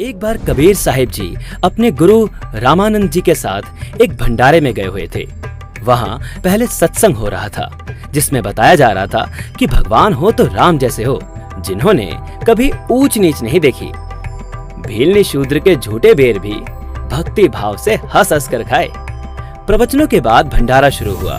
एक बार कबीर साहिब जी अपने गुरु रामानंद जी के साथ एक भंडारे में गए हुए थे। वहाँ पहले सत्संग हो रहा था जिसमें बताया जा रहा था कि भगवान हो तो राम जैसे हो, जिन्होंने कभी ऊंच नीच नहीं देखी। भीलनी शूद्र के झूठे बेर भी भक्ति भाव से हंस हंस कर खाए। प्रवचनों के बाद भंडारा शुरू हुआ।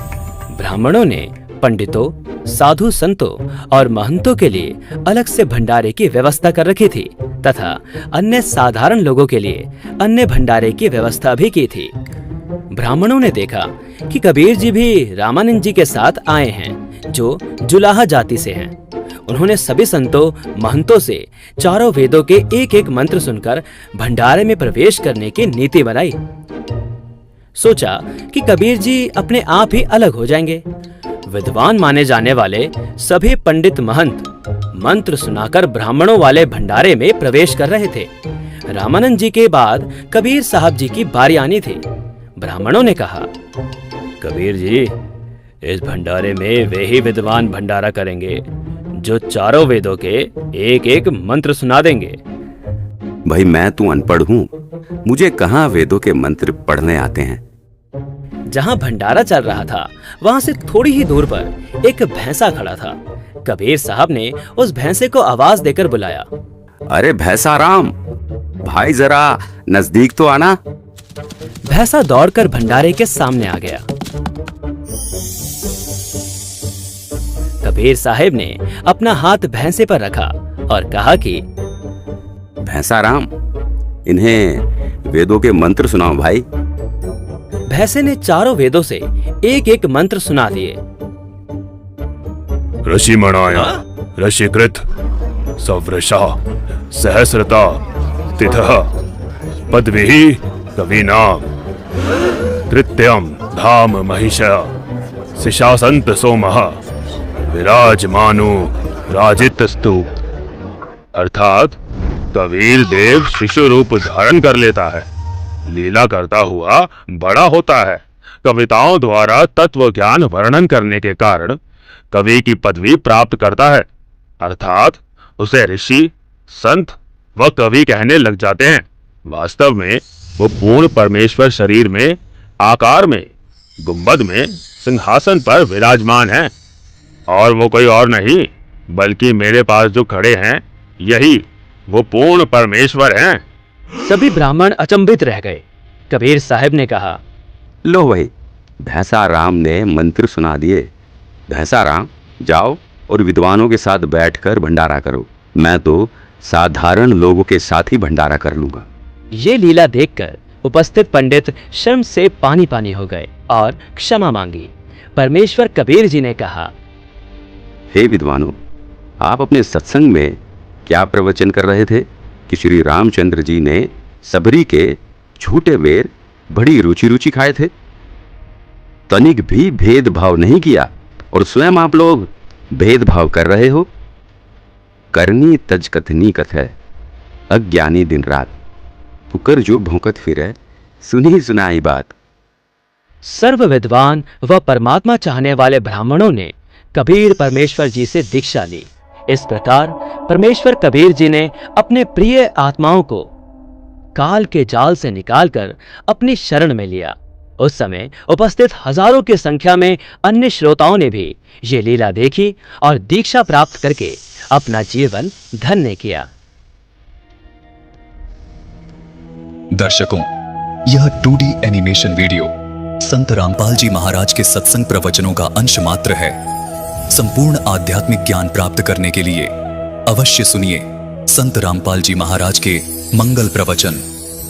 ब्राह्मणों ने पंडितों, साधु संतों और महंतों के लिए अलग से भंडारे की व्यवस्था कर रखी थी तथा अन्य साधारण लोगों के लिए अन्य भंडारे की व्यवस्था भी की थी। ब्राह्मणों ने देखा कि कबीर जी भी रामानंद जी के साथ आए हैं जो जुलाहा जाति से हैं। उन्होंने सभी संतों, महंतों से चारों वेदों के एक एक मंत्र सुनकर भंडारे में प्रवेश करने की नीति बनाई। सोचा कि कबीर जी अपने आप ही अलग हो जाएंगे। विद्वान माने जाने वाले सभी पंडित महंत मंत्र सुनाकर ब्राह्मणों वाले भंडारे में प्रवेश कर रहे थे। रामानंद जी के बाद कबीर साहब जी की बारी आनी थी। ब्राह्मणों ने कहा, कबीर जी, इस भंडारे में वे ही विद्वान भंडारा करेंगे जो चारों वेदों के एक एक मंत्र सुना देंगे। भाई मैं तो अनपढ़ हूँ, मुझे कहाँ वेदों के मंत्र पढ़ने आते हैं। जहाँ भंडारा चल रहा था वहाँ से थोड़ी ही दूर पर एक भैंसा खड़ा था। कबीर साहब ने उस भैंसे को आवाज देकर बुलाया, अरे भैंसा राम, भाई जरा नजदीक तो आना। भैंसा दौड़कर भंडारे के सामने आ गया। कबीर साहब ने अपना हाथ भैंसे पर रखा और कहा कि भैंसा राम, इन्हें वेदों के मंत्र सुनाओ भाई। भैंसे ने चारों वेदों से एक एक मंत्र सुना दिए। ऋषि मणाया, ऋषिकृत, सवृषा, सहस्रता, तिथः, पद्भिः कवीनां, तृतीयं धाम महिषा, सिशासन्त सोमः, विराजमानो राजितस्तु। अर्थात कबीर देव शिशु रूप धारण कर लेता है, लीला करता हुआ बड़ा होता है। कविताओं द्वारा तत्व ज्ञान वर्णन करने के कारण कवि की पदवी प्राप्त करता है, अर्थात उसे ऋषि, संत व कवि कहने लग जाते हैं। वास्तव में वो पूर्ण परमेश्वर शरीर में, आकार में, गुंबद में, सिंहासन पर विराजमान है और वो कोई और नहीं बल्कि मेरे पास जो खड़े हैं यही वो पूर्ण परमेश्वर हैं। सभी ब्राह्मण अचंभित रह गए। कबीर साहब ने कहा, लो भाई, भैंसा राम ने मंत्र सुना दिए। भैंसा राम, जाओ और विद्वानों के साथ बैठकर भंडारा करो। मैं तो साधारण लोगों के साथ ही भंडारा कर लूंगा। ये लीला देखकर उपस्थित पंडित शर्म से पानी पानी हो गए और क्षमा मांगी। परमेश्वर कबीर जी ने कहा, हे विद्वानों, आप अपने सत्संग में क्या प्रवचन कर रहे थे कि श्री रामचंद्र जी ने सबरी के झूठे बेर बड़ी रुचि रुचि खाए थे, तनिक भी भेदभाव नहीं किया और स्वयं आप लोग भेदभाव कर रहे हो। करनी तज कथनी कथ है, अज्ञानी दिन रात, पुकर जो भौंकत फिरे, सुनी सुनाई बात। सर्व विद्वान व परमात्मा चाहने वाले ब्राह्मणों ने कबीर परमेश्वर जी से दीक्षा ली। इस प्रकार परमेश्वर कबीर जी ने अपने प्रिय आत्माओं को काल के जाल से निकालकर अपनी शरण में लिया। उस समय उपस्थित हजारों की संख्या में अन्य श्रोताओं ने भी ये लीला देखी और दीक्षा प्राप्त करके अपना जीवन धन्य किया। दर्शकों, यह 2D एनिमेशन वीडियो संत रामपाल जी महाराज के सत्संग प्रवचनों का अंश मात्र है। संपूर्ण आध्यात्मिक ज्ञान प्राप्त करने के लिए अवश्य सुनिए संत रामपाल जी महाराज के मंगल प्रवचन।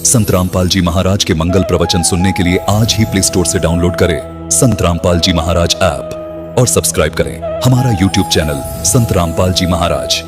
संत रामपाल जी महाराज के मंगल प्रवचन सुनने के लिए आज ही प्ले स्टोर से डाउनलोड करें संत रामपाल जी महाराज ऐप और सब्सक्राइब करें हमारा YouTube चैनल संत रामपाल जी महाराज।